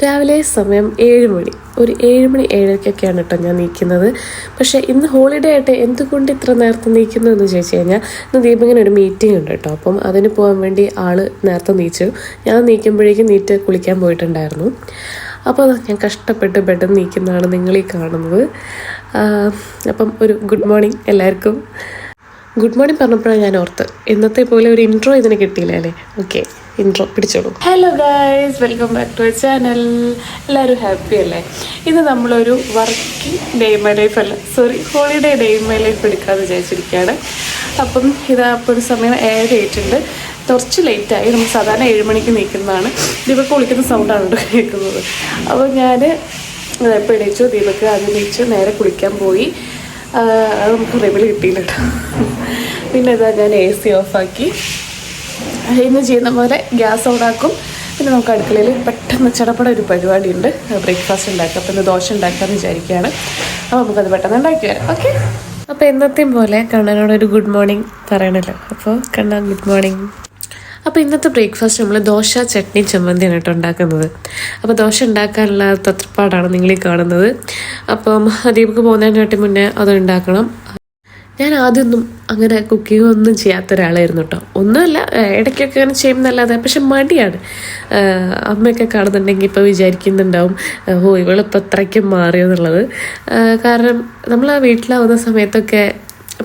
രാവിലെ സമയം 7 മണി, ഒരു 7 മണി 7:30 കേട്ടോ ഞാൻ നീക്കുന്നത്. പക്ഷേ ഇന്ന് ഹോളിഡേ ആയിട്ട് എന്തുകൊണ്ട് ഇത്ര നേരത്തെ നീക്കുന്നു എന്ന് ചോദിച്ചു കഴിഞ്ഞാൽ, ഇന്ന് ദീപകിന് ഒരു മീറ്റിംഗ് ഉണ്ട് കേട്ടോ. അപ്പം അതിന് പോകാൻ വേണ്ടി നേരത്തെ നീച്ചു. ഞാൻ നീക്കുമ്പോഴേക്കും നീറ്റ് കുളിക്കാൻ പോയിട്ടുണ്ടായിരുന്നു. അപ്പോൾ ഞാൻ കഷ്ടപ്പെട്ട് ബെഡ് നീക്കുന്നതാണ് നിങ്ങളീ കാണുന്നത്. അപ്പം ഒരു ഗുഡ് മോർണിംഗ് എല്ലാവർക്കും. ഗുഡ് മോർണിംഗ് പറഞ്ഞപ്പോഴാണ് ഞാൻ ഓർത്ത്, ഇന്നത്തെ പോലെ ഒരു ഇൻട്രോ ഇതിന് കിട്ടിയില്ല അല്ലേ? ഓക്കെ, ഇൻട്രോ പിടിച്ചോളൂ. Hello guys, welcome back to channel. എല്ലാവരും ഹാപ്പി അല്ലേ? ഇത് നമ്മളൊരു working day in my life അല്ല, holiday day in my life എടുക്കാമെന്ന് വിചാരിച്ചിരിക്കുകയാണ്. അപ്പം അപ്പോൾ ഒരു സമയം 7 ആയിട്ടുണ്ട്. കുറച്ച് ലേറ്റായി. നമ്മൾ സാധാരണ 7 മണിക്ക് നീക്കുന്നതാണ്. ദീപക് കുളിക്കുന്ന സൗണ്ടാണ് കേൾക്കുന്നത്. അപ്പോൾ ഞാൻ ഇപ്പോൾ എണീച്ചു. ദീപക് അത് നീച്ചു നേരെ കുളിക്കാൻ പോയി. അത് നമുക്ക് റിവിൽ കിട്ടിയില്ല കേട്ടോ. പിന്നെ ഇതാ ഞാൻ AC ഓഫാക്കി. ഇന്ന് ചെയ്യുന്ന പോലെ ഗ്യാസ് ഓണാക്കും. പിന്നെ നമുക്ക് അടുക്കളയിൽ പെട്ടെന്ന് ചടപ്പട ഒരു പരിപാടിയുണ്ട്, ബ്രേക്ക്ഫാസ്റ്റ് ഉണ്ടാക്കുക. അപ്പോൾ ഇന്ന് ദോശ ഉണ്ടാക്കാമെന്ന് വിചാരിക്കുകയാണ്. അപ്പോൾ നമുക്കത് പെട്ടെന്ന് ഉണ്ടാക്കി വരാം. ഓക്കെ, അപ്പോൾ എന്നത്തെയും പോലെ കണ്ണനോടൊരു ഗുഡ് മോർണിംഗ് പറയണല്ലോ. അപ്പോൾ കണ്ണ ഗുഡ് മോർണിംഗ്. അപ്പോൾ ഇന്നത്തെ ബ്രേക്ക്ഫാസ്റ്റ് നമ്മൾ ദോശ, ചട്നി, ചമ്മന്തിയാണ് കേട്ടോ ഉണ്ടാക്കുന്നത്. അപ്പോൾ ദോശ ഉണ്ടാക്കാനുള്ള തത്രപ്പാടാണ് നിങ്ങളീ കാണുന്നത്. അപ്പം ദീപക്ക് പോകുന്നതിനായിട്ട് മുന്നേ അത് ഉണ്ടാക്കണം. ഞാൻ ആദ്യമൊന്നും അങ്ങനെ കുക്കിംഗ് ഒന്നും ചെയ്യാത്ത ഒരാളായിരുന്നു കേട്ടോ. ഒന്നുമല്ല, ഇടയ്ക്കൊക്കെ അങ്ങനെ ചെയ്യുന്നല്ലാതെ. പക്ഷെ മടിയാണ്. അമ്മയൊക്കെ കാണുന്നുണ്ടെങ്കിൽ ഇപ്പോൾ വിചാരിക്കുന്നുണ്ടാവും, ഓ ഇവളിപ്പോൾ അത്രയ്ക്കും മാറിയെന്നുള്ളത്. കാരണം നമ്മൾ ആ വീട്ടിലാവുന്ന സമയത്തൊക്കെ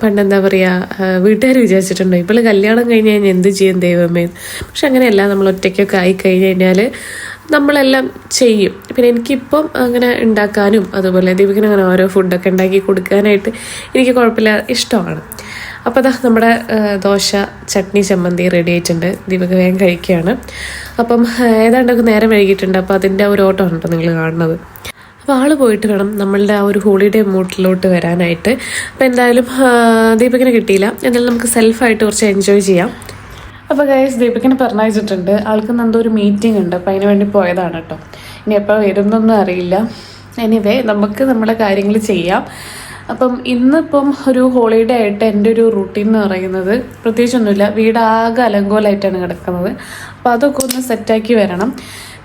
പണ്ടെന്താ പറയുക, വീട്ടുകാർ വിചാരിച്ചിട്ടുണ്ടോ ഇപ്പോൾ കല്യാണം കഴിഞ്ഞ് കഴിഞ്ഞാൽ എന്ത് ചെയ്യും ദൈവമേ. പക്ഷെ അങ്ങനെയല്ല, നമ്മൾ ഒറ്റയ്ക്കൊക്കെ ആയി കഴിഞ്ഞ് കഴിഞ്ഞാൽ നമ്മളെല്ലാം ചെയ്യും. പിന്നെ എനിക്കിപ്പം അങ്ങനെ ഉണ്ടാക്കാനും അതുപോലെ ദീപകിന് അങ്ങനെ ഓരോ ഫുഡൊക്കെ ഉണ്ടാക്കി കൊടുക്കാനായിട്ട് എനിക്ക് കുഴപ്പമില്ല, ഇഷ്ടമാണ്. അപ്പോൾ അതാ നമ്മുടെ ദോശ, ചട്നി, ചമ്മന്തി റെഡി ആയിട്ടുണ്ട്. ദീപക് വേഗം കഴിക്കുകയാണ്. അപ്പം ഏതാണ്ടൊക്കെ നേരം വൈകിട്ടുണ്ട്. അപ്പോൾ അതിൻ്റെ ഒരു ഓട്ടമാണ് കേട്ടോ നിങ്ങൾ കാണുന്നത്. അപ്പോൾ ആൾ പോയിട്ട് വേണം നമ്മളുടെ ആ ഒരു ഹോളിഡേ മൂഡിലോട്ട് വരാനായിട്ട്. അപ്പോൾ എന്തായാലും ദീപകിനെ കിട്ടിയില്ല. എന്നാലും നമുക്ക് സെൽഫായിട്ട് കുറച്ച് എൻജോയ് ചെയ്യാം. അപ്പോൾ ഗൈസ്, ദീപകിനെ പറഞ്ഞയച്ചിട്ടുണ്ട്. ആൾക്ക് എന്തോ ഒരു മീറ്റിംഗ് ഉണ്ട്, അപ്പോൾ അതിന് വേണ്ടി പോയതാണ് കേട്ടോ. ഇനി എപ്പോൾ വരുന്നൊന്നും അറിയില്ല. എനിവേ, നമുക്ക് നമ്മുടെ കാര്യങ്ങൾ ചെയ്യാം. അപ്പം ഇന്നിപ്പം ഒരു ഹോളിഡേ ആയിട്ട് എൻ്റെ ഒരു റൂട്ടീൻ എന്ന് പറയുന്നത് പ്രത്യേകിച്ചൊന്നുമില്ല. വീടാകെ അലങ്കോലമായിട്ടാണ് കിടക്കുന്നത്. അപ്പോൾ അതൊക്കെ ഒന്ന് സെറ്റാക്കി വരണം.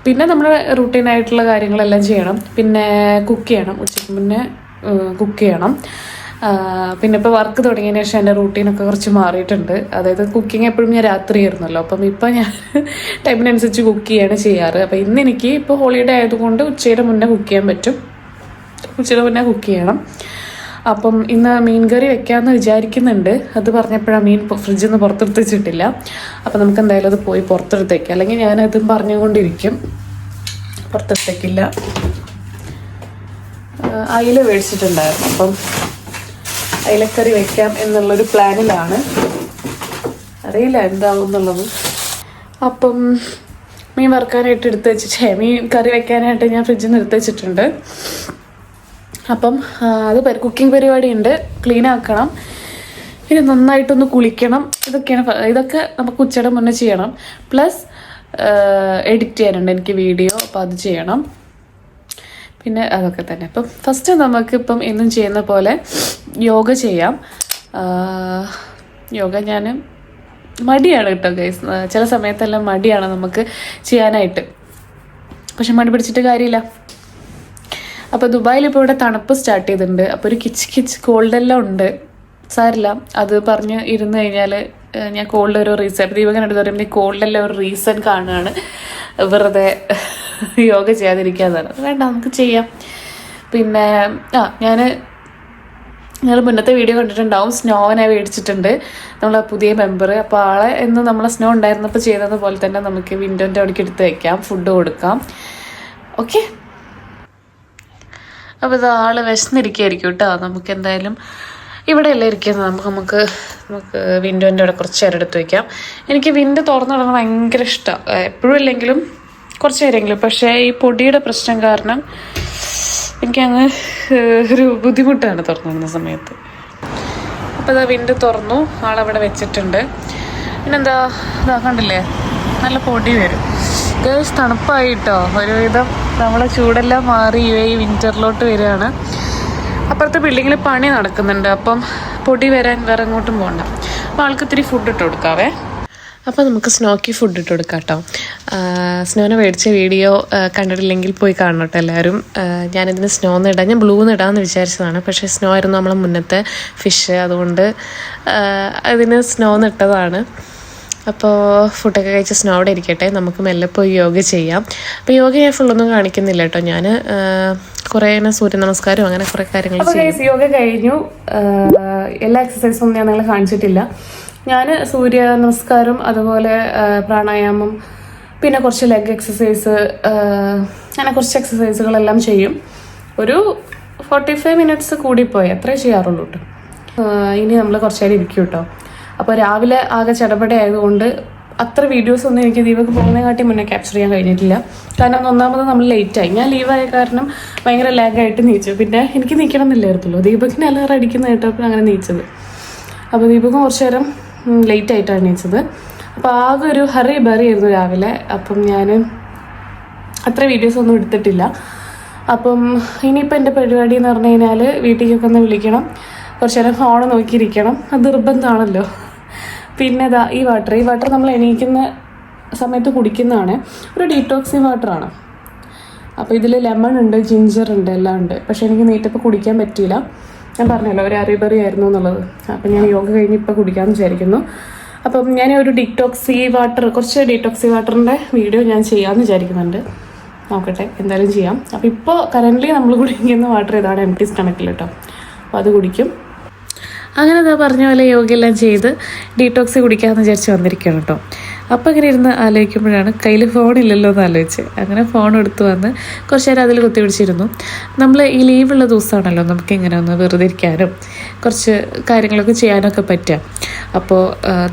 പിന്നെ നമ്മുടെ റൂട്ടീനായിട്ടുള്ള കാര്യങ്ങളെല്ലാം ചെയ്യണം. പിന്നെ കുക്ക് ചെയ്യണം, ഉച്ചയ്ക്ക് മുന്നേ കുക്ക് ചെയ്യണം. പിന്നെ ഇപ്പോൾ വർക്ക് തുടങ്ങിയതിന് ശേഷം എൻ്റെ റൂട്ടീനൊക്കെ കുറച്ച് മാറിയിട്ടുണ്ട്. അതായത് കുക്കിംഗ് എപ്പോഴും ഞാൻ രാത്രിയായിരുന്നല്ലോ. അപ്പം ഇപ്പം ഞാൻ ടൈമിനനുസരിച്ച് കുക്ക് ചെയ്യാണ് ചെയ്യാറ്. അപ്പോൾ ഇന്ന് എനിക്ക് ഇപ്പോൾ ഹോളിഡേ ആയതുകൊണ്ട് ഉച്ചയുടെ മുന്നേ കുക്ക് ചെയ്യാൻ പറ്റും. ഉച്ചയുടെ മുന്നേ കുക്ക് ചെയ്യണം. അപ്പം ഇന്ന് മീൻ കറി വെക്കാമെന്ന് വിചാരിക്കുന്നുണ്ട്. അത് പറഞ്ഞപ്പോഴാണ് മീൻ ഫ്രിഡ്ജിൽ നിന്ന് പുറത്തെടുത്ത് വെച്ചിട്ടില്ല. അപ്പം നമുക്ക് എന്തായാലും അത് പോയി പുറത്തെടുത്തേക്കാം, അല്ലെങ്കിൽ ഞാനതും പറഞ്ഞുകൊണ്ടിരിക്കും. പുറത്തെടുത്തേക്കില്ല. അയില മേടിച്ചിട്ടുണ്ടായിരുന്നു. അപ്പം അയിലക്കറി വെക്കാം എന്നുള്ളൊരു പ്ലാനിലാണ്. അറിയില്ല എന്താവും എന്നുള്ളത്. അപ്പം മീൻ വറുക്കാനായിട്ട് മീൻ കറി വെക്കാനായിട്ട് ഞാൻ ഫ്രിഡ്ജിൽ നിന്ന് എടുത്ത് വെച്ചിട്ടുണ്ട്. അപ്പം അത് കുക്കിംഗ് പരിപാടി ഉണ്ട്. ക്ലീൻ ആക്കണം, പിന്നെ നന്നായിട്ടൊന്ന് കുളിക്കണം. ഇതൊക്കെ നമുക്ക് ഉച്ചയുടെ മുന്നേ ചെയ്യണം. പ്ലസ് എഡിറ്റ് ചെയ്യാനുണ്ട് എനിക്ക് വീഡിയോ, അപ്പോൾ അത് ചെയ്യണം. പിന്നെ അതൊക്കെ തന്നെ. അപ്പം ഫസ്റ്റ് നമുക്കിപ്പം എന്നും ചെയ്യുന്ന പോലെ യോഗ ചെയ്യാം. യോഗ ഞാൻ മടിയാണ് കേട്ടോ ഗൈസ്. ചില സമയത്തെല്ലാം മടിയാണ് നമുക്ക് ചെയ്യാനായിട്ട്. പക്ഷെ മടി പിടിച്ചിട്ട് കാര്യമില്ല. അപ്പോൾ ദുബായിൽ ഇപ്പോൾ ഇവിടെ തണുപ്പ് സ്റ്റാർട്ട് ചെയ്തിട്ടുണ്ട്. അപ്പോൾ ഒരു കിച്ച് കോൾഡെല്ലാം ഉണ്ട്. സാരില്ല, അത് പറഞ്ഞ് ഇരുന്ന് കഴിഞ്ഞാൽ ഞാൻ കോൾഡ് ഒരു റീസൺ, ദീപകനടുത്ത് പറയുമ്പോൾ കോൾഡെല്ലാം ഒരു റീസൺ കാണുകയാണ് വെറുതെ യോഗ ചെയ്യാതിരിക്കാതാണ്. വേണ്ട, നമുക്ക് ചെയ്യാം. പിന്നെ നിങ്ങൾ മുന്നത്തെ വീഡിയോ കണ്ടിട്ടുണ്ടാവും, സ്നോവിനെ മേടിച്ചിട്ടുണ്ട് നമ്മളെ പുതിയ മെമ്പർ. അപ്പോൾ ആളെ എന്ന് നമ്മളെ സ്നോ ഉണ്ടായിരുന്നപ്പോൾ ചെയ്തതുപോലെ തന്നെ നമുക്ക് വിൻഡോൻ്റെ അവിടേക്ക് എടുത്ത് വയ്ക്കാം, ഫുഡ് കൊടുക്കാം. ഓക്കെ, അപ്പോൾ ഇത് ആൾ വിശന്നിരിക്കുകയായിരിക്കും കേട്ടോ. നമുക്ക് എന്തായാലും ഇവിടെ അല്ലേ ഇരിക്കുന്നത്, നമുക്ക് വിൻഡോൻ്റെ അവിടെ കുറച്ച് നേരം എടുത്ത് വയ്ക്കാം. എനിക്ക് വിൻഡോ തുറന്നിടണം ഭയങ്കര ഇഷ്ടമാണ്, എപ്പോഴും ഇല്ലെങ്കിലും കുറച്ച് നേരമെങ്കിലും. പക്ഷേ ഈ പൊടിയുടെ പ്രശ്നം കാരണം എനിക്കങ്ങ് ഒരു ബുദ്ധിമുട്ടാണ് തുറന്നിടുന്ന സമയത്ത്. അപ്പോൾ ഇതാ വിൻഡോ തുറന്നു, ആളവിടെ വെച്ചിട്ടുണ്ട്. പിന്നെന്താ, ഇതാ കണ്ടില്ലേ, നല്ല പൊടി വരും. ഗൈസ്, തണുപ്പായിട്ടോ ഒരുവിധം. നമ്മളെ ചൂടെല്ലാം മാറി ഈ വിൻ്ററിലോട്ട് വരികയാണ്. അപ്പുറത്തെ ബിൽഡിങ്ങിൽ പണി നടക്കുന്നുണ്ട്. അപ്പം പൊടി വരാൻ വേറെ എങ്ങോട്ടും പോകണ്ട. അപ്പോൾ ആൾക്ക് ഇത്തിരി ഫുഡ് ഇട്ട് കൊടുക്കാവേ. അപ്പോൾ നമുക്ക് സ്നോക്കി ഫുഡ് ഇട്ട് കൊടുക്കാം കേട്ടോ. സ്നോനെ മേടിച്ച വീഡിയോ കണ്ടിട്ടില്ലെങ്കിൽ പോയി കാണണം കേട്ടോ എല്ലാവരും. ഞാനിതിന് സ്നോന്ന് ഇടാം, ഞാൻ ബ്ലൂന്ന് ഇടാമെന്ന് വിചാരിച്ചതാണ്, പക്ഷേ സ്നോ ആയിരുന്നു നമ്മളെ മുന്നത്തെ ഫിഷ്, അതുകൊണ്ട് അതിന് സ്നോന്ന് ഇട്ടതാണ്. അപ്പോൾ ഫുഡൊക്കെ കഴിച്ച് സ്നോ അവിടെ ഇരിക്കട്ടെ, നമുക്ക് മെല്ലെ പോയി യോഗ ചെയ്യാം. അപ്പോൾ യോഗ ഞാൻ ഫുള്ളൊന്നും കാണിക്കുന്നില്ല കേട്ടോ, ഞാൻ കുറേ സൂര്യ നമസ്കാരം അങ്ങനെ കുറേ കാര്യങ്ങൾ ചെയ്യും. യോഗ കഴിഞ്ഞു, എല്ലാ എക്സസൈസും ഞാൻ നിങ്ങളെ കാണിച്ചിട്ടില്ല. ഞാൻ സൂര്യ നമസ്കാരം, അതുപോലെ പ്രാണായാമം, പിന്നെ കുറച്ച് ലെഗ് എക്സസൈസ്, അങ്ങനെ കുറച്ച് എക്സസൈസുകളെല്ലാം ചെയ്യും. ഒരു 45 മിനിറ്റ്സ് കൂടിപ്പോയി അത്രേ ചെയ്യാറുള്ളൂ കേട്ടോ. ഇനി നമ്മൾ കുറച്ച് നേരം ഇരിക്കും കേട്ടോ. അപ്പോൾ രാവിലെ ആകെ ചടപട ആയതുകൊണ്ട് അത്ര വീഡിയോസ് ഒന്നും എനിക്ക് ദീപക്ക് പോകുന്നതിനെക്കാട്ടി മുന്നേ ക്യാപ്ചർ ചെയ്യാൻ കഴിഞ്ഞിട്ടില്ല. കാരണം ഒന്നാമത് നമ്മൾ ലേറ്റായി, ഞാൻ ലീവായ കാരണം ഭയങ്കര ലാഗായിട്ട് നീച്ചു. പിന്നെ എനിക്ക് നീക്കണം എന്നില്ലായിരുന്നല്ലോ, ദീപക്കിന് അലാറം അടിക്കുന്നതായിട്ടപ്പോൾ അങ്ങനെ നീച്ചത്. അപ്പോൾ ദീപക്കും കുറച്ച് നേരം ലേറ്റ് ആയിട്ടാണ് എണീച്ചത്. അപ്പോൾ ആകെ ഒരു ഹറി ബറി ആയിരുന്നു രാവിലെ. അപ്പം ഞാൻ അത്ര വീഡിയോസ് ഒന്നും എടുത്തിട്ടില്ല. അപ്പം ഇനിയിപ്പോൾ എൻ്റെ പരിപാടി എന്ന് പറഞ്ഞു കഴിഞ്ഞാൽ വീട്ടിലേക്കൊക്കെ ഒന്ന് വിളിക്കണം, കുറച്ച് നേരം ഫോൺ നോക്കിയിരിക്കണം, അത് നിർബന്ധമാണല്ലോ. പിന്നെ ഈ വാട്ടർ നമ്മൾ എണീക്കുന്ന സമയത്ത് കുടിക്കുന്നതാണ്, ഒരു ഡീറ്റോക്സിങ് വാട്ടറാണ്. അപ്പോൾ ഇതിൽ ലെമൺ ഉണ്ട്, ജിഞ്ചർ ഉണ്ട്, എല്ലാം ഉണ്ട്. പക്ഷേ എനിക്ക് നീറ്റപ്പോൾ കുടിക്കാൻ പറ്റിയില്ല, ഞാൻ പറഞ്ഞല്ലോ ഒരു അറിബറി ആയിരുന്നു എന്നുള്ളത്. അപ്പം ഞാൻ യോഗ കഴിഞ്ഞ് ഇപ്പോൾ കുടിക്കാമെന്ന് വിചാരിക്കുന്നു. അപ്പം ഞാൻ ഒരു കുറച്ച് ഡീറ്റോക്സി വാട്ടറിൻ്റെ വീഡിയോ ഞാൻ ചെയ്യാമെന്ന് വിചാരിക്കുന്നുണ്ട്. നോക്കട്ടെ, എന്തായാലും ചെയ്യാം. അപ്പോൾ ഇപ്പോൾ കറൻ്റ്ലി നമ്മൾ കുടിക്കുന്ന വാട്ടർ ഇതാണ്, എംപ്റ്റി സ്റ്റമക്കിൽ കേട്ടോ. അപ്പോൾ അത് കുടിക്കും. അങ്ങനെ അതാ പറഞ്ഞ പോലെ യോഗയെല്ലാം ചെയ്ത് ഡീറ്റോക്സി കുടിക്കാമെന്ന് വിചാരിച്ച് വന്നിരിക്കുകയാണ് കേട്ടോ. അപ്പോൾ ഇങ്ങനെ ഇരുന്ന് ആലോചിക്കുമ്പോഴാണ് കയ്യിൽ ഫോണില്ലല്ലോ എന്ന് ആലോചിച്ച് അങ്ങനെ ഫോൺ എടുത്ത് വന്ന് കുറച്ച് നേരം അതിൽ കുത്തി പിടിച്ചിരുന്നു. നമ്മൾ ഈ ലീവുള്ള ദിവസമാണല്ലോ നമുക്ക് ഇങ്ങനെ ഒന്ന് വെറുതെ ഇരിക്കാനും കുറച്ച് കാര്യങ്ങളൊക്കെ ചെയ്യാനൊക്കെ പറ്റുക. അപ്പോൾ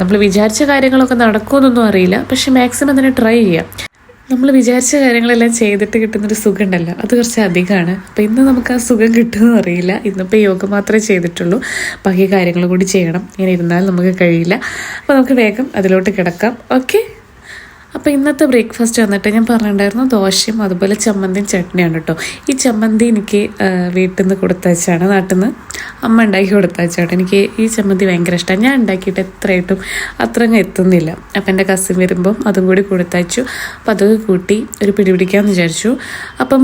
നമ്മൾ വിചാരിച്ച കാര്യങ്ങളൊക്കെ നടക്കുമെന്നൊന്നും അറിയില്ല, പക്ഷെ മാക്സിമം അതിനെ ട്രൈ ചെയ്യാം. നമ്മൾ വിചാരിച്ച കാര്യങ്ങളെല്ലാം ചെയ്തിട്ട് കിട്ടുന്നൊരു സുഖം ഉണ്ടല്ലോ, അത് കുറച്ച് അധികമാണ്. അപ്പോൾ ഇന്ന് നമുക്ക് ആ സുഖം കിട്ടുമെന്ന് അറിയില്ല. ഇന്നിപ്പോൾ യോഗ മാത്രമേ ചെയ്തിട്ടുള്ളൂ, ബാക്കി കാര്യങ്ങൾ കൂടി ചെയ്യണം. ഇങ്ങനെ ഇരുന്നാൽ നമുക്ക് കഴിയില്ല. അപ്പോൾ നമുക്ക് വേഗം അതിലോട്ട് കിടക്കാം. ഓക്കെ. അപ്പോൾ ഇന്നത്തെ ബ്രേക്ക്ഫാസ്റ്റ് വന്നിട്ട് ഞാൻ പറഞ്ഞിട്ടുണ്ടായിരുന്നു ദോശയും അതുപോലെ ചമ്മന്തിയും ചട്നിയാണ് കേട്ടോ. ഈ ചമ്മന്തി എനിക്ക് വീട്ടിൽ നിന്ന് കൊടുത്തയച്ചാണ്, നാട്ടിൽ നിന്ന് അമ്മ ഉണ്ടാക്കി കൊടുത്തയച്ചാട്ടോ. എനിക്ക് ഈ ചമ്മന്തി ഭയങ്കര ഇഷ്ടമാണ്. ഞാൻ ഉണ്ടാക്കിയിട്ട് എത്രയായിട്ടും അത്രങ്ങ് എത്തുന്നില്ല. അപ്പം എൻ്റെ കസിൻ വരുമ്പം അതും കൂടി കൊടുത്തയച്ചു. അപ്പോൾ അതൊക്കെ കൂട്ടി ഒരു പിടിപിടിക്കാമെന്ന് വിചാരിച്ചു. അപ്പം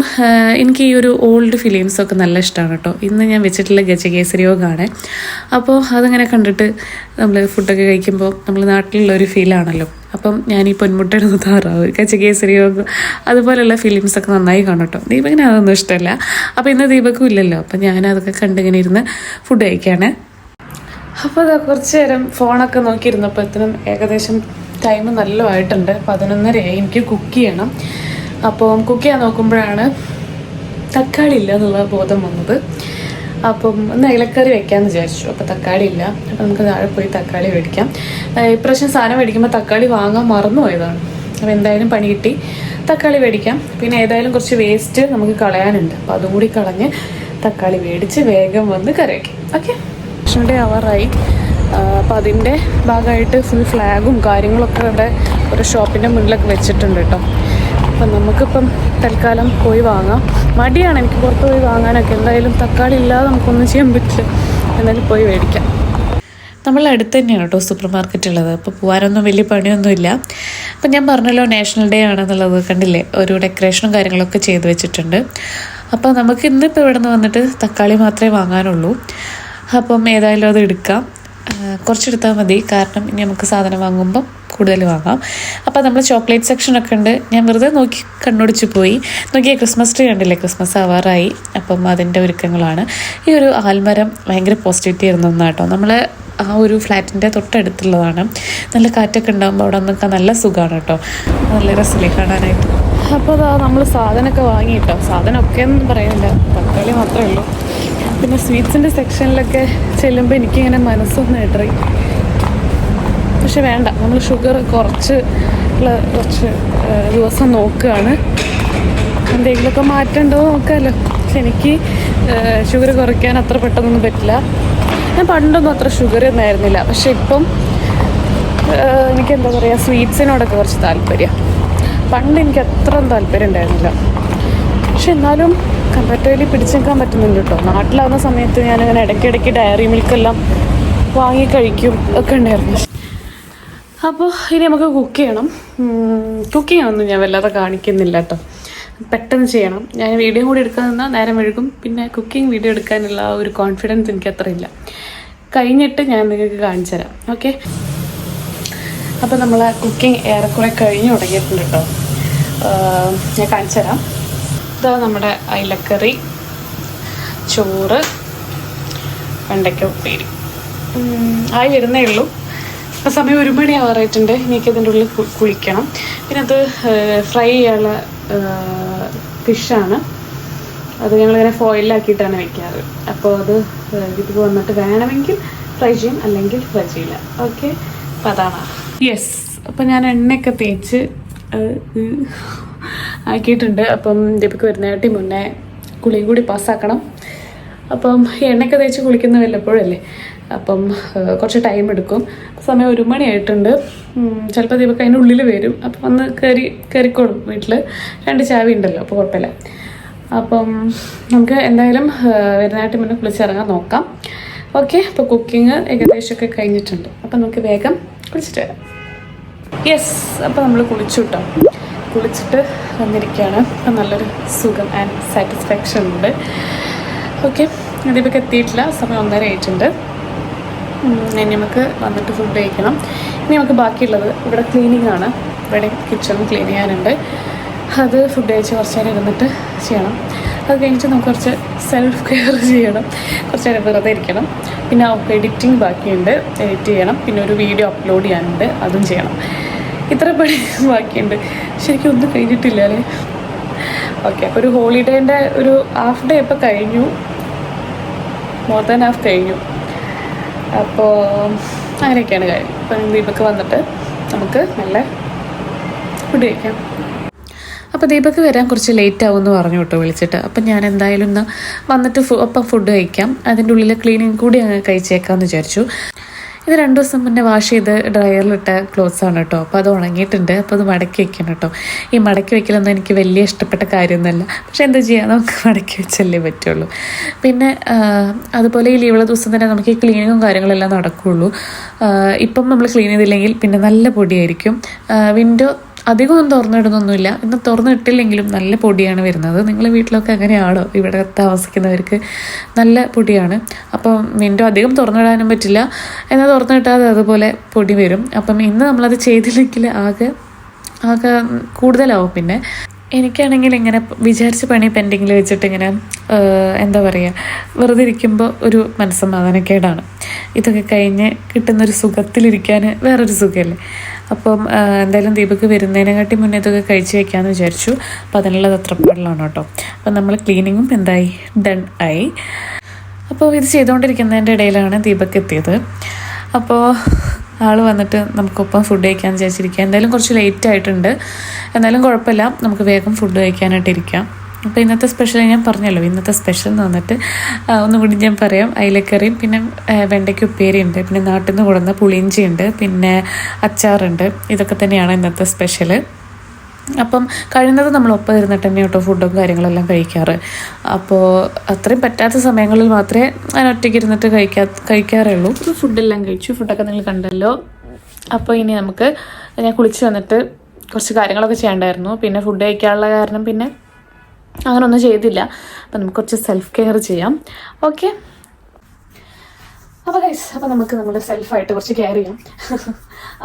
എനിക്ക് ഈ ഒരു ഓൾഡ് ഫിലിംസൊക്കെ നല്ല ഇഷ്ടമാണ് കേട്ടോ. ഇന്ന് ഞാൻ വെച്ചിട്ടുള്ള ഗജകേസരി യോഗമാണ്. അപ്പോൾ അതിങ്ങനെ കണ്ടിട്ട് നമ്മൾ ഫുഡൊക്കെ കഴിക്കുമ്പോൾ നമ്മൾ നാട്ടിലുള്ളൊരു ഫീലാണല്ലോ. അപ്പം ഞാൻ ഈ പൊന്മുട്ടയുടെ താറാവ്, ഗജകേസരി യോഗ അതുപോലെയുള്ള ഫിലിംസൊക്കെ നന്നായി കാണും കേട്ടോ. ദീപകിന് അതൊന്നും ഇഷ്ടമല്ല. അപ്പോൾ ഇന്ന് ദീപക്കും ഇല്ലല്ലോ, അപ്പം ഞാനതൊക്കെ കണ്ടിങ്ങനെ ഇരുന്ന് ഫുഡ് കഴിക്കുകയാണ്. അപ്പോൾ അത് കുറച്ച് നേരം ഫോണൊക്കെ നോക്കിയിരുന്നപ്പോഴത്തേനും ഏകദേശം ടൈം നല്ലതായിട്ടുണ്ട്. 11:30 എനിക്ക് കുക്ക് ചെയ്യണം. അപ്പോൾ കുക്ക് ചെയ്യാൻ നോക്കുമ്പോഴാണ് തക്കാളി ഇല്ല എന്നുള്ള ബോധം വന്നത്. അപ്പം ഒന്ന് ഇലക്കറി വെക്കാമെന്ന് വിചാരിച്ചു. അപ്പോൾ തക്കാളി ഇല്ല. അപ്പോൾ നമുക്ക് താഴെ പോയി തക്കാളി മേടിക്കാം. ഇപ്രാവശ്യം സാധനം മേടിക്കുമ്പോൾ തക്കാളി വാങ്ങാൻ മറന്നു പോയതാണ്. അപ്പോൾ എന്തായാലും പണി കിട്ടി, തക്കാളി മേടിക്കാം. പിന്നെ ഏതായാലും കുറച്ച് വേസ്റ്റ് നമുക്ക് കളയാനുണ്ട്, അപ്പോൾ അതും കൂടി കളഞ്ഞ് തക്കാളി മേടിച്ച് വേഗം വന്ന് കറി വയ്ക്കാം. ഓക്കെ. ഭക്ഷണത്തെ ആവാറായി. അപ്പോൾ അതിൻ്റെ ഭാഗമായിട്ട് ഫുൾ ഫ്ലാഗും കാര്യങ്ങളൊക്കെ ഇവിടെ ഒരു ഷോപ്പിൻ്റെ മുന്നിലൊക്കെ വെച്ചിട്ടുണ്ട് കേട്ടോ. അപ്പം നമുക്കിപ്പം തൽക്കാലം പോയി വാങ്ങാം. മടിയാണ് എനിക്ക് പുറത്ത് പോയി വാങ്ങാനൊക്കെ. എന്തായാലും തക്കാളി ഇല്ലാതെ നമുക്കൊന്നും ചെയ്യാൻ പറ്റില്ല. എന്നാലും പോയി മേടിക്കാം. നമ്മളെ അടുത്ത് തന്നെയാണ് കേട്ടോ സൂപ്പർ മാർക്കറ്റ് ഉള്ളത്. അപ്പോൾ പോകാനൊന്നും വലിയ പണിയൊന്നുമില്ല. അപ്പം ഞാൻ പറഞ്ഞല്ലോ നാഷണൽ ഡേ ആണെന്നുള്ളത് കണ്ടില്ലേ, ഒരു ഡെക്കറേഷനും കാര്യങ്ങളൊക്കെ ചെയ്ത് വെച്ചിട്ടുണ്ട്. അപ്പോൾ നമുക്ക് ഇന്നിപ്പോൾ ഇവിടെ നിന്ന് വന്നിട്ട് തക്കാളി മാത്രമേ വാങ്ങാനുള്ളൂ. അപ്പം ഏതായാലും അത് എടുക്കാം, കുറച്ചെടുത്താൽ മതി. കാരണം ഇനി നമുക്ക് സാധനം വാങ്ങുമ്പം കൂടുതൽ വാങ്ങാം. അപ്പോൾ നമ്മൾ ചോക്ലേറ്റ് സെക്ഷനൊക്കെ ഉണ്ട്. ഞാൻ വെറുതെ നോക്കി കണ്ണോടിച്ച് പോയി നോക്കിയ ക്രിസ്മസ് ട്രീ കണ്ടില്ലേ, ക്രിസ്മസ് ആവാറായി. അപ്പം അതിൻ്റെ ഒരുക്കങ്ങളാണ്. ഈ ഒരു ആൽമരം ഭയങ്കര പോസിറ്റിവിറ്റി ആയിരുന്നു ഒന്നാട്ടോ. നമ്മൾ ആ ഒരു ഫ്ലാറ്റിൻ്റെ തൊട്ടടുത്തുള്ളതാണ്. നല്ല കാറ്റൊക്കെ ഉണ്ടാകുമ്പോൾ അവിടെ നിൽക്കാൻ നല്ല സുഖമാണ് കേട്ടോ, നല്ല രസമില്ലേ കാണാനായിട്ട്. അപ്പോൾ അതാ നമ്മൾ സാധനമൊക്കെ വാങ്ങിയിട്ടോ. സാധനമൊക്കെ ഒന്നും പറയുന്നില്ല, തക്കാളി മാത്രമേ ഉള്ളൂ. പിന്നെ സ്വീറ്റ്സിൻ്റെ സെക്ഷനിലൊക്കെ ചെല്ലുമ്പോൾ എനിക്കിങ്ങനെ മനസ്സൊന്ന് ഇടറി. പക്ഷെ വേണ്ട, നമ്മൾ ഷുഗർ കുറച്ച് ദിവസം നോക്കുകയാണ്. എന്തെങ്കിലുമൊക്കെ മാറ്റമുണ്ടോ നോക്കാമല്ലോ. പക്ഷെ എനിക്ക് ഷുഗർ കുറയ്ക്കാൻ അത്ര പെട്ടെന്നൊന്നും പറ്റില്ല. ഞാൻ പണ്ടൊന്നും അത്ര ഷുഗർ ഒന്നും ആയിരുന്നില്ല. പക്ഷെ ഇപ്പം എനിക്കെന്താ പറയുക, സ്വീറ്റ്സിനോടൊക്കെ കുറച്ച് താല്പര്യം. പണ്ട് എനിക്ക് അത്രയും താല്പര്യം ഉണ്ടായിരുന്നില്ല. പക്ഷെ എന്നാലും കമ്പാരിറ്റീവ്ലി പിടിച്ചു നിൽക്കാൻ പറ്റുന്നുണ്ട് കേട്ടോ. നാട്ടിലാവുന്ന സമയത്ത് ഞാനിങ്ങനെ ഇടയ്ക്കിടയ്ക്ക് ഡയറി മിൽക്കെല്ലാം വാങ്ങി കഴിക്കും ഒക്കെ ഉണ്ടായിരുന്നു. അപ്പോൾ ഇനി നമുക്ക് കുക്ക് ചെയ്യണം. കുക്കിംഗ് ഒന്നും ഞാൻ വല്ലാതെ കാണിക്കുന്നില്ല കേട്ടോ, പെട്ടെന്ന് ചെയ്യണം. ഞാൻ വീഡിയോ കൂടി എടുക്കാൻ നിന്നാൽ നേരം വഴുകും. പിന്നെ കുക്കിംഗ് വീഡിയോ എടുക്കാനുള്ള ഒരു കോൺഫിഡൻസ് എനിക്ക് അത്ര ഇല്ല. കഴിഞ്ഞിട്ട് ഞാൻ നിങ്ങൾക്ക് കാണിച്ചു തരാം. ഓക്കെ, അപ്പോൾ നമ്മൾ കുക്കിംഗ് ഏറെക്കുറെ കഴിഞ്ഞ് തുടങ്ങിയിട്ടുണ്ട് കേട്ടോ. ഞാൻ കാണിച്ചു തരാം. ഇതാ നമ്മുടെ അയിലക്കറി, ചോറ്, വെണ്ടയ്ക്ക ഉപ്പേരി ആയി വരുന്നേ ഉള്ളൂ. അപ്പോൾ സമയം 1 മണി ആവാറായിട്ടുണ്ട്. എനിക്കതിൻ്റെ ഉള്ളിൽ കുളിക്കണം. പിന്നെ അത് ഫ്രൈ ചെയ്യാനുള്ള ഫിഷാണ്. അത് ഞങ്ങളിങ്ങനെ ഫോയിലാക്കിയിട്ടാണ് വെക്കാറ്. അപ്പോൾ അത് ഇതിപ്പോൾ വന്നിട്ട് വേണമെങ്കിൽ ഫ്രൈ ചെയ്യും, അല്ലെങ്കിൽ ഫ്രൈ ചെയ്യില്ല. ഓക്കെ, അപ്പോൾ അതാണ്. യെസ്, അപ്പം ഞാൻ എണ്ണയൊക്കെ തേച്ച് ആക്കിയിട്ടുണ്ട്. അപ്പം ദീപക്ക് വരുന്നതായിട്ട് മുന്നേ കുളിയും കൂടി പാസ്സാക്കണം. അപ്പം എണ്ണയൊക്കെ തേച്ച് കുളിക്കുന്ന വല്ലപ്പോഴല്ലേ, അപ്പം കുറച്ച് ടൈം എടുക്കും. സമയം 1 മണി ആയിട്ടുണ്ട്. ചിലപ്പോൾ ദീപക്ക് അതിൻ്റെ ഉള്ളിൽ വരും. അപ്പം വന്ന് കയറിക്കോളും. വീട്ടിൽ 2 ചാവി ഉണ്ടല്ലോ, അപ്പോൾ കുഴപ്പമില്ല. അപ്പം നമുക്ക് എന്തായാലും വരുന്നതായിട്ട് മുന്നേ കുളിച്ചിറങ്ങാൻ നോക്കാം. ഓക്കെ, അപ്പോൾ കുക്കിംഗ് ഏകദേശമൊക്കെ കഴിഞ്ഞിട്ടുണ്ട്. അപ്പം നമുക്ക് വേഗം കുളിച്ചിട്ട് വരാം. യെസ്, അപ്പോൾ നമ്മൾ കുളിച്ചു കേട്ടോ. കുളിച്ചിട്ട് വന്നിരിക്കുകയാണ്. അപ്പം നല്ലൊരു സുഖം ആൻഡ് സാറ്റിസ്ഫാക്ഷൻ ഉണ്ട്. ഓക്കെ, ദീപക്ക് എത്തിയിട്ടില്ല. സമയം 1:30 ആയിട്ടുണ്ട്. ഇനി നമുക്ക് വന്നിട്ട് ഫുഡ് കഴിക്കണം. ഇനി നമുക്ക് ബാക്കിയുള്ളത് ഇവിടെ ക്ലീനിങ് ആണ്. ഇവിടെ കിച്ചൺ ക്ലീൻ ചെയ്യാനുണ്ട്. അത് ഫുഡ് കഴിച്ച് കുറച്ച് നേരം ഇരുന്നിട്ട് ചെയ്യണം. അത് കഴിഞ്ഞിട്ട് നമുക്ക് കുറച്ച് സെൽഫ് കെയർ ചെയ്യണം. കുറച്ച് നേരം വെറുതെ ഇരിക്കണം. പിന്നെ എഡിറ്റിംഗ് ബാക്കിയുണ്ട്, എഡിറ്റ് ചെയ്യണം. പിന്നെ ഒരു വീഡിയോ അപ്ലോഡ് ചെയ്യാനുണ്ട്, അതും ചെയ്യണം. ഇത്ര പണി ബാക്കിയുണ്ട്. ശരിക്കും ഒന്നും കഴിഞ്ഞിട്ടില്ല അല്ലേ? ഓക്കെ, അപ്പോൾ ഒരു ഹോളിഡേൻ്റെ ഒരു ഹാഫ് ഡേ ഇപ്പോൾ കഴിഞ്ഞു, മോർ ദാൻ ഹാഫ് കഴിഞ്ഞു. അപ്പോൾ അങ്ങനെയൊക്കെയാണ് കാര്യം. അപ്പം ദീപക്ക് വന്നിട്ട് നമുക്ക് നല്ല ഫുഡ് കഴിക്കാം. അപ്പോൾ ദീപക്ക് വരാൻ കുറച്ച് ലേറ്റ് ആവുമെന്ന് പറഞ്ഞു കേട്ടോ വിളിച്ചിട്ട്. അപ്പം ഞാൻ എന്തായാലും ഇന്ന് വന്നിട്ട് ഒപ്പം ഫുഡ് കഴിക്കാം. അതിൻ്റെ ഉള്ളിൽ ക്ലീനിങ് കൂടി അങ്ങ് കഴിച്ചേക്കാമെന്ന് വിചാരിച്ചു. ഇത് 2 ദിവസം മുന്നേ വാഷ് ചെയ്ത് ഡ്രയറിലിട്ട ക്ലോത്ത്സാണ് കേട്ടോ. അപ്പോൾ അത് ഉണങ്ങിയിട്ടുണ്ട്. അപ്പോൾ അത് മടക്കി വെക്കണം കേട്ടോ. ഈ മടക്കി വെക്കലൊന്നും എനിക്ക് വലിയ ഇഷ്ടപ്പെട്ട കാര്യമൊന്നുമല്ല. പക്ഷെ എന്താ ചെയ്യുക, നമുക്ക് മടക്കി വെച്ചല്ലേ പറ്റുള്ളൂ. പിന്നെ അതുപോലെ ഈ ലീവുള്ള ദിവസം തന്നെ നമുക്ക് ഈ ക്ലീനിങ്ങും കാര്യങ്ങളെല്ലാം നടക്കുകയുള്ളൂ. ഇപ്പം നമ്മൾ ക്ലീൻ ചെയ്തില്ലെങ്കിൽ പിന്നെ നല്ല പൊടിയായിരിക്കും. വിൻഡോ അധികമൊന്നും തുറന്നിടുന്നൊന്നുമില്ല. ഇന്ന് തുറന്നിട്ടില്ലെങ്കിലും നല്ല പൊടിയാണ് വരുന്നത്. നിങ്ങളുടെ വീട്ടിലൊക്കെ അങ്ങനെയാണോ? ഇവിടെ താമസിക്കുന്നവർക്ക് നല്ല പൊടിയാണ്. അപ്പം വിൻഡോ അധികം തുറന്നിടാനും പറ്റില്ല, എന്നാൽ തുറന്നിട്ടാൽ അതുപോലെ പൊടി വരും. അപ്പം ഇന്ന് നമ്മളത് ചെയ്തില്ലെങ്കിൽ ആകെ കൂടുതലാവും. പിന്നെ എനിക്കാണെങ്കിൽ ഇങ്ങനെ വിചാരിച്ച പണി പെൻഡിങ്ങിൽ വെച്ചിട്ട് ഇങ്ങനെ എന്താ പറയുക, വെറുതെ ഇരിക്കുമ്പോൾ ഒരു മനസ്സമാധാനക്കേടാണ്. ഇതൊക്കെ കഴിഞ്ഞ് കിട്ടുന്നൊരു സുഖത്തിലിരിക്കാൻ വേറൊരു സുഖമല്ലേ. അപ്പം എന്തായാലും ദീപക്ക് വരുന്നതിനെക്കാട്ടി മുന്നേ ഇതൊക്കെ കഴിച്ച് വയ്ക്കാമെന്ന് വിചാരിച്ചു. അപ്പോൾ അതിനുള്ളത് അത്രപ്പാടിലാണ് കേട്ടോ. അപ്പം നമ്മൾ ക്ലീനിങ്ങും എന്തായി, ഡൺ ആയി. അപ്പോൾ ഇത് ചെയ്തുകൊണ്ടിരിക്കുന്നതിൻ്റെ ഇടയിലാണ് ദീപക്ക് എത്തിയത്. അപ്പോൾ ആൾ വന്നിട്ട് നമുക്കൊപ്പം ഫുഡ് കഴിക്കാൻ വിചാരിച്ചിരിക്കുക. എന്തായാലും കുറച്ച് ലേറ്റ് ആയിട്ടുണ്ട്, എന്നാലും കുഴപ്പമില്ല, നമുക്ക് വേഗം ഫുഡ് കഴിക്കാനായിട്ടിരിക്കാം. അപ്പോൾ ഇന്നത്തെ സ്പെഷ്യൽ ഞാൻ പറഞ്ഞല്ലോ. ഇന്നത്തെ സ്പെഷ്യൽ എന്ന് വന്നിട്ട് ഒന്നുകൂടി ഞാൻ പറയാം. അയിലക്കറിയും പിന്നെ വെണ്ടയ്ക്ക് ഉപ്പേരി ഉണ്ട്, പിന്നെ നാട്ടിൽ നിന്ന് കൊടുന്ന പുളിയിഞ്ചി ഉണ്ട്, പിന്നെ അച്ചാറുണ്ട്. ഇതൊക്കെ തന്നെയാണ് ഇന്നത്തെ സ്പെഷ്യൽ. അപ്പം കഴിയുന്നത് നമ്മൾ ഒപ്പം ഇരുന്നിട്ട് തന്നെ കേട്ടോ ഫുഡും കാര്യങ്ങളെല്ലാം കഴിക്കാറ്. അപ്പോൾ അത്രയും പറ്റാത്ത സമയങ്ങളിൽ മാത്രമേ ഞാൻ ഒറ്റയ്ക്ക് ഇരുന്നിട്ട് കഴിക്കാറേ ഉള്ളൂ. ഫുഡെല്ലാം കഴിച്ചു, ഫുഡൊക്കെ നിങ്ങൾ കണ്ടല്ലോ. അപ്പോൾ ഇനി നമുക്ക് ഞാൻ കുളിച്ച് വന്നിട്ട് കുറച്ച് കാര്യങ്ങളൊക്കെ ചെയ്യേണ്ടായിരുന്നു. പിന്നെ ഫുഡ് കഴിക്കാനുള്ള കാരണം പിന്നെ അങ്ങനെ ഒന്നും ചെയ്തില്ല. അപ്പം നമുക്ക് കുറച്ച് സെൽഫ് കെയർ ചെയ്യാം. ഓക്കെ, അപ്പോൾ ഗൈസ്, അപ്പോൾ നമുക്ക് നമ്മൾ സെൽഫായിട്ട് കുറച്ച് കെയർ ചെയ്യാം.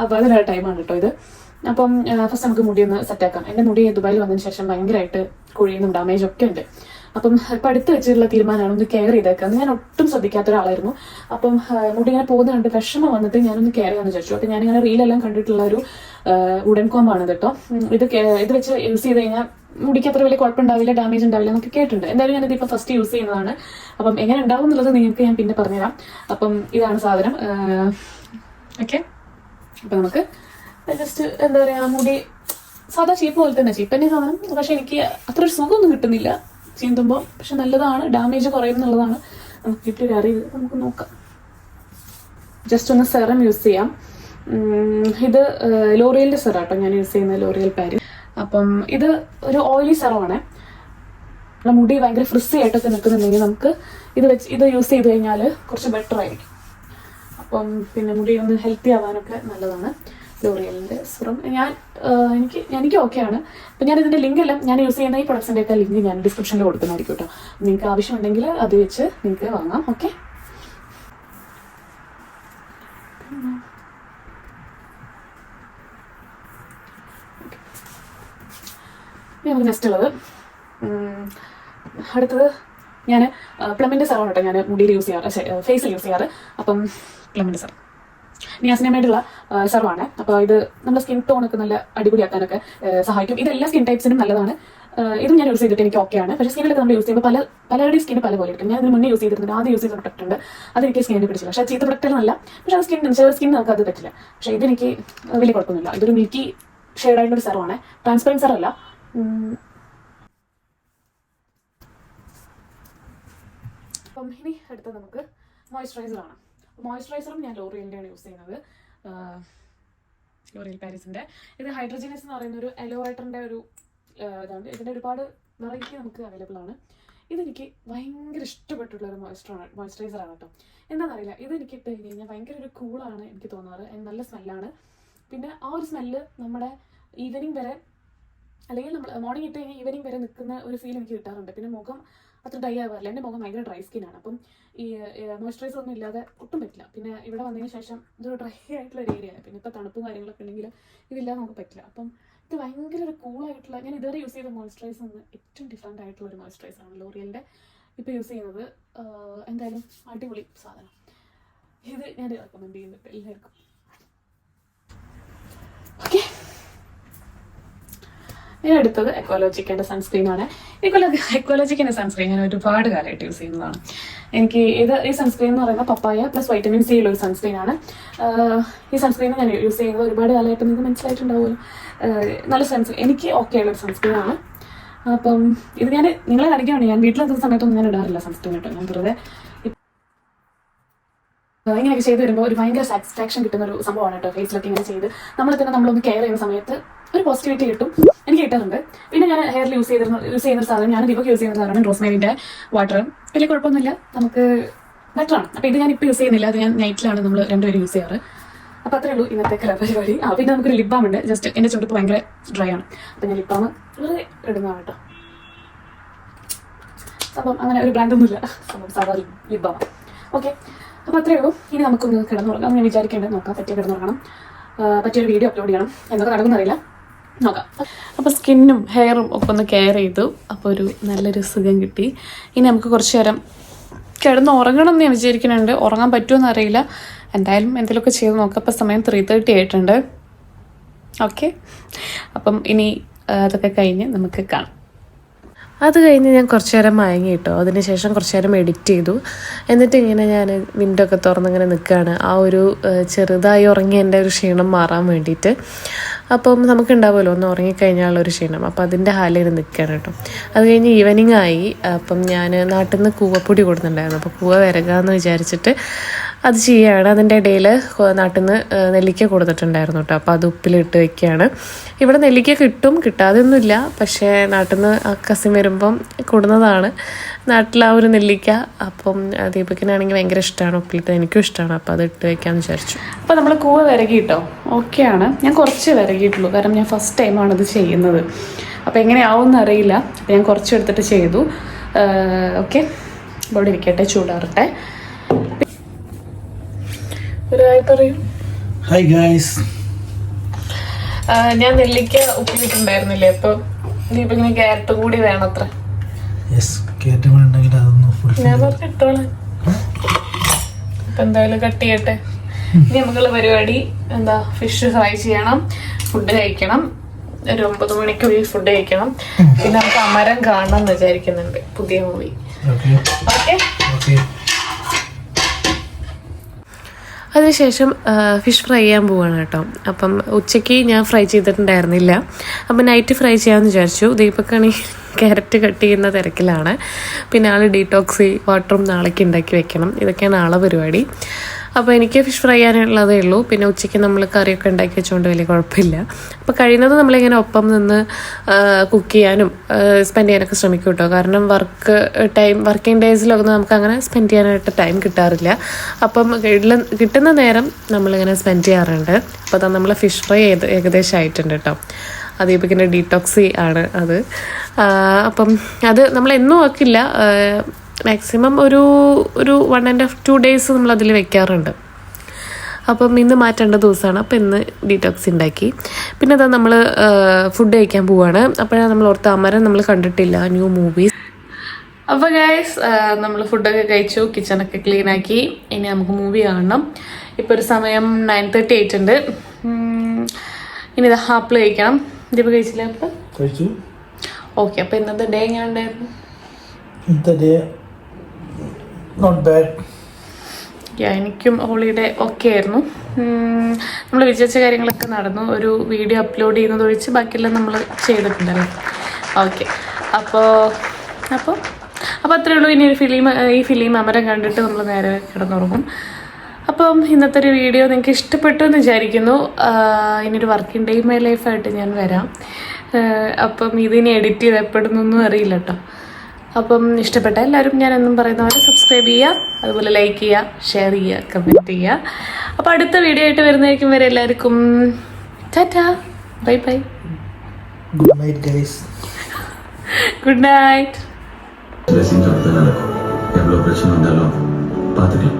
അപ്പോൾ അതിനുള്ള ടൈമാണ് കേട്ടോ ഇത്. അപ്പം ഫസ്റ്റ് നമുക്ക് മുടി ഒന്ന് സെറ്റാക്കാം. എൻ്റെ മുടി ദുബായിൽ വന്നതിന് ശേഷം ഭയങ്കരമായിട്ട് കുഴിയുന്നും ഡാമേജ് ഒക്കെ ഉണ്ട്. അപ്പം ഇപ്പം അടുത്ത് വെച്ചിട്ടുള്ള തീരുമാനമാണ് ഒന്ന് കെയർ ചെയ്തേക്കാം. ഞാൻ ഒട്ടും ശ്രദ്ധിക്കാത്ത ഒരാളായിരുന്നു. അപ്പം മുടി ഇങ്ങനെ പോകുന്ന കണ്ട് വിഷമം വന്നിട്ട് ഞാനൊന്ന് കെയർ ചെയ്യാമെന്ന് വിചാരിച്ചു. അപ്പം ഞാനിങ്ങനെ റീലെല്ലാം കണ്ടിട്ടുള്ള ഒരു വുഡൻ കോമ്പാണ് കേട്ടോ. ഇത് വെച്ച് യൂസ് ചെയ്ത് കഴിഞ്ഞാൽ മുടിക്ക് അത്ര വലിയ കുഴപ്പമുണ്ടാവില്ല, ഡാമേജ് ഉണ്ടാവില്ല എന്നൊക്കെ കേട്ടിട്ടുണ്ട്. എന്തായാലും ഞാനിത് ഇപ്പം ഫസ്റ്റ് യൂസ് ചെയ്യുന്നതാണ്. അപ്പം എങ്ങനെ ഉണ്ടാവും എന്നുള്ളത് നിങ്ങൾക്ക് ഞാൻ പിന്നെ പറഞ്ഞുതരാം. അപ്പം ഇതാണ് സാധനം. ഓക്കെ, അപ്പം നമുക്ക് ജസ്റ്റ് എന്താ പറയുക, മുടി സാധാ ചീപ്പ് പോലെ തന്നെ, ചീപ്പ് തന്നെ സാധനം. പക്ഷെ എനിക്ക് അത്ര ഒരു സുഖമൊന്നും കിട്ടുന്നില്ല ചീന്തുമ്പോൾ. പക്ഷെ നല്ലതാണ്, ഡാമേജ് കുറയും എന്നുള്ളതാണ് നമുക്ക് കിട്ടിയൊരു അറിവ്. നമുക്ക് നോക്കാം. ജസ്റ്റ് ഒന്ന് സെറം യൂസ് ചെയ്യാം. ഇത് ലോറിയലിൻ്റെ സെറം കേട്ടോ ഞാൻ യൂസ് ചെയ്യുന്നത്, ലോറിയൽ പാരി. അപ്പം ഇത് ഒരു ഓയിലി സെറമാണ്. നമ്മുടെ മുടി ഭയങ്കര ഫ്രിസി ആയിട്ടൊക്കെ നിൽക്കുന്നുണ്ടെങ്കിൽ നമുക്ക് ഇത് യൂസ് ചെയ്ത് കഴിഞ്ഞാൽ കുറച്ച് ബെറ്റർ ആയിരിക്കും. അപ്പം പിന്നെ മുടി ഒന്ന് ഹെൽത്തി ആവാനൊക്കെ നല്ലതാണ്. ലോറിയലിൻ്റെ സിറം എനിക്ക് ഓക്കെയാണ്. അപ്പം ഞാൻ ഇതിൻ്റെ ലിങ്ക് എല്ലാം ഞാൻ യൂസ് ചെയ്യുന്ന ഈ പ്രൊഡക്ട്സിൻ്റെ ഒക്കെ ലിങ്ക് ഞാൻ ഡിസ്ക്രിപ്ഷനിൽ കൊടുക്കുന്നതായിരിക്കും കേട്ടോ. നിങ്ങൾക്ക് ആവശ്യമുണ്ടെങ്കിൽ അത് വെച്ച് നിങ്ങൾക്ക് വാങ്ങാം. ഓക്കെ, നമുക്ക് നെക്സ്റ്റ് ഉള്ളത് അടുത്തത് ഞാൻ പ്ലമ്മിൻ്റെ സെറമാണ് കേട്ടോ ഞാൻ മുടിയിൽ യൂസ് ചെയ്യാറ്, ഫേസിൽ യൂസ് ചെയ്യാറ്. അപ്പം പ്ലമ്മിൻ്റെ സെറം നിയാസിനമായിട്ടുള്ള സെറമാണ്. അപ്പോൾ ഇത് നമ്മുടെ സ്കിൻ ടോണൊക്കെ നല്ല അടിപൊളിയാക്കാനൊക്കെ സഹായിക്കും. ഇതെല്ലാ സ്കിൻ ടൈപ്സിനും നല്ലതാണ്. ഇതും ഞാൻ യൂസ് ചെയ്തിട്ട് എനിക്ക് ഓക്കെയാണ്. പക്ഷേ സ്കിന്നിലൊക്കെ നമ്മൾ യൂസ് ചെയ്യുമ്പോൾ പലരുടെയും സ്കിന് പല പോലെ ഇരിക്കും. ഞാൻ ഇതിന് മുന്നേ യൂസ് ചെയ്തിട്ടുണ്ട്, ആദ്യം യൂസ് ചെയ്ത പ്രൊഡക്റ്റ് ഉണ്ട്, അതെനിക്ക് സ്കിന്നിന് പിടിച്ചില്ല. പക്ഷേ ചീത്ത പ്രൊഡക്റ്റൊന്നുമല്ല, പക്ഷേ അത് സ്കിൻ നമുക്ക് അത് പറ്റില്ല. പക്ഷേ ഇതെനിക്ക് വലിയ കുഴപ്പമൊന്നുമില്ല. ഇതൊരു മിൽക്കി ഷെയ്ഡായിട്ടുള്ളൊരു സെറമാണ്, ട്രാൻസ്പെറൻറ്റ് സെറല്ല. അപ്പം ഇനി അടുത്തത് നമുക്ക് മോയ്സ്ചറൈസറാണ്. മോയ്സ്ചറൈസറും ഞാൻ ലോറിയലിൻ്റെയാണ് യൂസ് ചെയ്യുന്നത്, ലോറിയൽ പാരീസിൻ്റെ. ഇത് ഹൈഡ്രജനസ് എന്ന് പറയുന്ന ഒരു എലോറേറ്ററിൻ്റെ ഒരു ഇതാണ്. ഇതിൻ്റെ ഒരുപാട് വെറൈറ്റി നമുക്ക് അവൈലബിൾ ആണ്. ഇതെനിക്ക് ഭയങ്കര ഇഷ്ടപ്പെട്ടുള്ളൊരു മോയ്സ്ചറൈസറാണ് കേട്ടോ. എന്താണെന്നറിയില്ല, ഇതെനിക്ക് ഇട്ട് കഴിഞ്ഞാൽ ഭയങ്കര ഒരു കൂളാണ് എനിക്ക് തോന്നാറ്. നല്ല സ്മെല്ലാണ്. പിന്നെ ആ ഒരു സ്മെല്ല് നമ്മുടെ ഈവനിങ് വരെ, അല്ലെങ്കിൽ നമ്മൾ മോർണിംഗ് ഇട്ട് കഴിഞ്ഞാൽ ഈവനിങ് വരെ നിൽക്കുന്ന ഒരു ഫീൽ എനിക്ക് കിട്ടാറുണ്ട്. പിന്നെ മുഖം അത്ര ഡ്രൈ ആവാറില്ല. എൻ്റെ മുഖം ഭയങ്കര ഡ്രൈ സ്കിന്നാണ്. അപ്പം ഈ മോയ്സ്ചറൈസർ ഒന്നും ഇല്ലാതെ ഒട്ടും പറ്റില്ല. പിന്നെ ഇവിടെ വന്നതിന് ശേഷം ഇതൊരു ഡ്രൈ ആയിട്ടുള്ള ഒരു ഏരിയയാണ്. പിന്നെ ഇപ്പോൾ തണുപ്പും കാര്യങ്ങളൊക്കെ ഉണ്ടെങ്കിൽ ഇതില്ലാതെ നമുക്ക് പറ്റില്ല. അപ്പം ഇത് ഭയങ്കര ഒരു കൂളായിട്ടുള്ള, ഞാൻ ഇതുവരെ യൂസ് ചെയ്ത മോയ്സ്ചറൈസർ നിന്ന് ഏറ്റവും ഡിഫറെൻ്റ് ആയിട്ടുള്ള ഒരു മോയ്സ്ചറൈസറാണ് ലോറിയലിൻ്റെ ഇപ്പോൾ യൂസ് ചെയ്യുന്നത്. എന്തായാലും അടിപൊളി സാധനം. ഇത് ഞാൻ റെക്കമെൻഡ് ചെയ്യുന്നുണ്ട് എല്ലാവർക്കും. ഓക്കെ, ഇനി അടുത്തത് എക്കോളജിക്കിൻ്റെ സൺസ്ക്രീനാണ്. എക്കോളജിക്കിൻ്റെ സൺസ്ക്രീൻ ഞാൻ ഒരുപാട് കാലമായിട്ട് യൂസ് ചെയ്യുന്നതാണ്. എനിക്ക് ഈ സൺസ്ക്രീൻ എന്ന് പറയുന്നത് പപ്പായ പ്ലസ് വൈറ്റമിൻ സി ഉള്ള ഒരു സൺസ്ക്രീനാണ്. ഈ സൺസ്ക്രീൻ ഞാൻ യൂസ് ചെയ്യുന്നത് ഒരുപാട് കാലമായിട്ട് നിങ്ങൾക്ക് മനസ്സിലായിട്ടുണ്ടാവുമല്ലോ. നല്ല എനിക്ക് ഓക്കെ ഉള്ളൊരു സൺസ്ക്രീനാണ്. അപ്പം ഇത് ഞാൻ നിങ്ങളെ കാണിക്കുകയാണ്. ഞാൻ വീട്ടിലെത്തുന്ന സമയത്തൊന്നും ഞാൻ ഇടാറില്ല സൺസ്ക്രീൻ കേട്ടോ. ഞാൻ വെറുതെ ഇങ്ങനെയൊക്കെ ചെയ്ത് വരുമ്പോൾ ഒരു ഭയങ്കര സാറ്റിസ്ഫാക്ഷൻ കിട്ടുന്ന ഒരു സംഭവമാണ് കേട്ടോ. ഫേസിലൊക്കെ ഇങ്ങനെ ചെയ്ത് നമ്മളൊന്ന് കെയർ ചെയ്യുന്ന സമയത്ത് ഒരു പോസിറ്റിവിറ്റി കിട്ടും, എനിക്ക് കിട്ടാറുണ്ട്. പിന്നെ ഞാൻ ഹെയറിൽ യൂസ് ചെയ്യുന്ന സാധനം, ഞാൻ ദിവസം യൂസ് ചെയ്യുന്ന സാധനമാണ് റോസ്മേരിൻ്റെ വാട്ടർ. വലിയ കുഴപ്പമൊന്നുമില്ല, നമുക്ക് ബെറ്ററാണ്. അപ്പോൾ ഇത് ഞാൻ ഇപ്പോൾ യൂസ് ചെയ്യുന്നില്ല, അത് ഞാൻ നൈറ്റിലാണ് നമ്മൾ രണ്ടുപേരും യൂസ് ചെയ്യാറ്. അപ്പോൾ അത്രേ ഉള്ളൂ ഇന്നത്തെ പരിപാടി. പിന്നെ നമുക്കൊരു ലിപ് ബാം ഉണ്ട്. ജസ്റ്റ് എൻ്റെ ചുവടുപ്പ് ഭയങ്കര ഡ്രൈ ആണ്, അപ്പോൾ ഞാൻ ലിപ് ബാം വെറുതെ ഇടുന്നതാണ് കേട്ടോ. സംഭവം അങ്ങനെ ഒരു ബ്രാൻഡൊന്നുമില്ല, സംഭവം സാധാരണ ലിപ് ബാം. ഓക്കെ, അപ്പോൾ അത്രേ ഉള്ളൂ. ഇനി നമുക്കൊന്ന് കിടന്നുറങ്ങാം. ഞാൻ വിചാരിക്കേണ്ടത് നോക്കാം, കിടന്നുറങ്ങണം. പറ്റിയൊരു വീഡിയോ അപ്ലോഡ് ചെയ്യണം. എന്തൊക്കെ നടക്കുന്നറിയില്ല, നോക്കാം. അപ്പോൾ സ്കിന്നും ഹെയറും ഒക്കെ ഒന്ന് കെയർ ചെയ്തു. അപ്പോൾ ഒരു നല്ലൊരു സുഖം കിട്ടി. ഇനി നമുക്ക് കുറച്ച് നേരം കിടന്ന് ഉറങ്ങണം എന്ന് ഞാൻ വിചാരിക്കുന്നുണ്ട്. ഉറങ്ങാൻ പറ്റുമെന്ന് അറിയില്ല. എന്തായാലും എന്തെങ്കിലുമൊക്കെ ചെയ്ത് നോക്കാം. അപ്പോൾ സമയം 3:30 ആയിട്ടുണ്ട്. ഓക്കെ, അപ്പം ഇനി അതൊക്കെ കഴിഞ്ഞ് നമുക്ക് കാണാം. അത് കഴിഞ്ഞ് ഞാൻ കുറച്ച് നേരം മയങ്ങി കേട്ടോ. അതിനുശേഷം കുറച്ച് നേരം എഡിറ്റ് ചെയ്തു. എന്നിട്ട് ഇങ്ങനെ ഞാൻ വിൻഡോ ഒക്കെ തുറന്നിങ്ങനെ നിൽക്കുകയാണ്, ആ ഒരു ചെറുതായി ഉറങ്ങിയ എൻ്റെ ഒരു ക്ഷീണം മാറാൻ വേണ്ടിയിട്ട്. അപ്പം നമുക്കുണ്ടാവുമല്ലോ ഒന്ന് ഉറങ്ങിക്കഴിഞ്ഞാലുള്ളൊരു ക്ഷീണം, അപ്പോൾ അതിൻ്റെ ഹാലിൽ നിൽക്കുകയാണ് കേട്ടോ. അത് കഴിഞ്ഞ് ഈവനിങ് ആയി. അപ്പം ഞാൻ നാട്ടിൽ നിന്ന് കൂവപ്പൊടി കൊടുത്തിട്ടുണ്ടായിരുന്നു. അപ്പോൾ കൂവ വരകാമെന്ന് വിചാരിച്ചിട്ട് അത് ചെയ്യുകയാണ്. അതിൻ്റെ ഇടയിൽ നാട്ടിൽ നിന്ന് നെല്ലിക്ക കൊടുത്തിട്ടുണ്ടായിരുന്നു കേട്ടോ. അപ്പോൾ അത് ഉപ്പിലിട്ട് വെക്കുകയാണ്. ഇവിടെ നെല്ലിക്ക കിട്ടും, കിട്ടാതെയൊന്നുമില്ല. പക്ഷേ നാട്ടിൽ നിന്ന് കസിൻ വരുമ്പം കൊടുന്നതാണ് നാട്ടിൽ ആ ഒരു നെല്ലിക്ക. അപ്പം ദീപക്കിനാണെങ്കിൽ ഭയങ്കര ഇഷ്ടമാണ് ഉപ്പിലിട്ട്, എനിക്കും ഇഷ്ടമാണ്. അപ്പോൾ അത് ഇട്ട് വെക്കാമെന്ന് വിചാരിച്ചു. അപ്പോൾ നമ്മൾ കൂവ വിരകി കേട്ടോ. ഓക്കെയാണ്, ഞാൻ കുറച്ച് വിരകിയിട്ടുള്ളൂ, കാരണം ഞാൻ ഫസ്റ്റ് ടൈമാണ് ഇത് ചെയ്യുന്നത്. അപ്പോൾ എങ്ങനെയാവുമെന്ന് അറിയില്ല. അപ്പോൾ ഞാൻ കുറച്ച് എടുത്തിട്ട് ചെയ്തു. ഓക്കെ, ഇവിടെ ഇരിക്കട്ടെ, ചൂടാറട്ടെ. ഹായ് ഗൈസ്, ഞാൻ നെല്ലിക്ക ഉപ്പിലിട്ടുണ്ടായിരുന്നില്ലേ, അപ്പോൾ ദീപകിന് ക്യാരറ്റ് കൂടി വേണം അത്ര. ഞാൻ പറഞ്ഞിട്ടോളാം. അപ്പം എന്തായാലും കട്ട് ചെയ്യട്ടെ. ഇനി നമുക്കുള്ള പരിപാടി എന്താ, ഫിഷ് ഫ്രൈ ചെയ്യണം, ഫുഡ് കഴിക്കണം. ഒരു 9 മണിക്കുള്ളിൽ ഫുഡ് കഴിക്കണം. പിന്നെ നമുക്ക് അമരം കാണണം എന്ന് വിചാരിക്കുന്നുണ്ട്, പുതിയ മൂവി. ഓക്കെ, അതിനുശേഷം ഫിഷ് ഫ്രൈ ചെയ്യാൻ പോവുകയാണ് കേട്ടോ. അപ്പം ഉച്ചയ്ക്ക് ഞാൻ ഫ്രൈ ചെയ്തിട്ടുണ്ടായിരുന്നില്ല. അപ്പം നൈറ്റ് ഫ്രൈ ചെയ്യാമെന്ന് വിചാരിച്ചു. ദീപക്കാണെങ്കിൽ ക്യാരറ്റ് കട്ട് ചെയ്യുന്ന തിരക്കിലാണ്. പിന്നെ ആൾ ഡീറ്റോക്സ് വാട്ടറും നാളേക്ക് ഉണ്ടാക്കി വെക്കണം. ഇതൊക്കെയാണ് ആളെ പരിപാടി. അപ്പോൾ എനിക്ക് ഫിഷ് ഫ്രൈ ചെയ്യാനുള്ളതേ ഉള്ളൂ. പിന്നെ ഉച്ചയ്ക്ക് നമ്മൾ കറിയൊക്കെ ഉണ്ടാക്കി വെച്ചുകൊണ്ട് വലിയ കുഴപ്പമില്ല. അപ്പോൾ കഴിയുന്നത് നമ്മളിങ്ങനെ ഒപ്പം നിന്ന് കുക്ക് ചെയ്യാനും സ്പെൻഡ് ചെയ്യാനൊക്കെ ശ്രമിക്കും കേട്ടോ. കാരണം വർക്കിംഗ് ഡേയ്സിലൊന്നും നമുക്ക് അങ്ങനെ സ്പെൻഡ് ചെയ്യാനായിട്ട് ടൈം കിട്ടാറില്ല. അപ്പം കിട്ടുന്ന നേരം നമ്മളിങ്ങനെ സ്പെൻഡ് ചെയ്യാറുണ്ട്. അപ്പോൾ അതാ നമ്മൾ ഫിഷ് ഫ്രൈ ഏകദേശം ആയിട്ടുണ്ട് കേട്ടോ. ദീപകിൻ്റെ ഡീറ്റോക്സി ആണ് അത്. അപ്പം അത് നമ്മളെന്നും ആക്കില്ല, മാക്സിമം ഒരു 1.5-2 days നമ്മളതിൽ വെക്കാറുണ്ട്. അപ്പം ഇന്ന് മാറ്റേണ്ട ദിവസമാണ്. അപ്പം ഇന്ന് ഡീറ്റോക്സ് ഉണ്ടാക്കി. പിന്നെ അതാ നമ്മൾ ഫുഡ് കഴിക്കാൻ പോവാണ്. അപ്പോഴാണ് നമ്മൾ ഓർത്ത അമരം നമ്മൾ കണ്ടിട്ടില്ല, ന്യൂ മൂവീസ്. അപ്പോൾ ഗൈസ് നമ്മൾ ഫുഡൊക്കെ കഴിച്ചു, കിച്ചണൊക്കെ ക്ലീൻ ആക്കി. ഇനി നമുക്ക് മൂവി കാണണം. ഇപ്പോൾ ഒരു സമയം 9:30 ആയിട്ടുണ്ട്. ഇനി ഇത് ഹാപ്പിൾ കഴിക്കണം. ദീപ കഴിച്ചില്ല? അപ്പം കഴിച്ചു. ഓക്കെ. അപ്പോൾ ഇന്നത്തെ ഡേ എങ്ങനെ ഉണ്ടായിരുന്നു? ഇന്നത്തെ ഡേ നോട്ട് ബാഡ്. എനിക്കും ഹോളിഡേ ഓക്കെ ആയിരുന്നു. നമ്മൾ വിചാരിച്ച കാര്യങ്ങളൊക്കെ നടന്നു. ഒരു വീഡിയോ അപ്ലോഡ് ചെയ്യുന്നത് ഒഴിച്ച് ബാക്കിയെല്ലാം നമ്മൾ ചെയ്തിട്ടുണ്ടല്ലോ. ഓക്കെ. അപ്പോൾ അത്രയേ ഉള്ളൂ. ഇനി ഈ ഫിലിം അമരം കണ്ടിട്ട് നമ്മൾ നേരെ കിടന്നുറങ്ങും. അപ്പം ഇന്നത്തെ ഒരു വീഡിയോ നിങ്ങൾക്ക് ഇഷ്ടപ്പെട്ടു എന്ന് വിചാരിക്കുന്നു. ഇനിയൊരു വർക്കിംഗ് ഡേ മൈ ലൈഫായിട്ട് ഞാൻ വരാം. അപ്പം ഇതിനെ എഡിറ്റ് ചെയ്ത് എപ്പോഴൊന്നും അറിയില്ല കേട്ടോ. അപ്പം ഇഷ്ടപ്പെട്ട എല്ലാവരും ഞാൻ എന്നും പറയുന്ന പോലെ സബ്സ്ക്രൈബ് ചെയ്യുക, അതുപോലെ ലൈക്ക് ചെയ്യുക, ഷെയർ ചെയ്യുക, കമൻറ്റ് ചെയ്യുക. അപ്പോൾ അടുത്ത വീഡിയോ ആയിട്ട് വരുന്നതായിരിക്കും. വരെ എല്ലാവർക്കും Tata, bye bye, good night guys. Good night. எவ்வளோ பிரச்சனை வந்தாலும் பார்த்துக்கலாம்.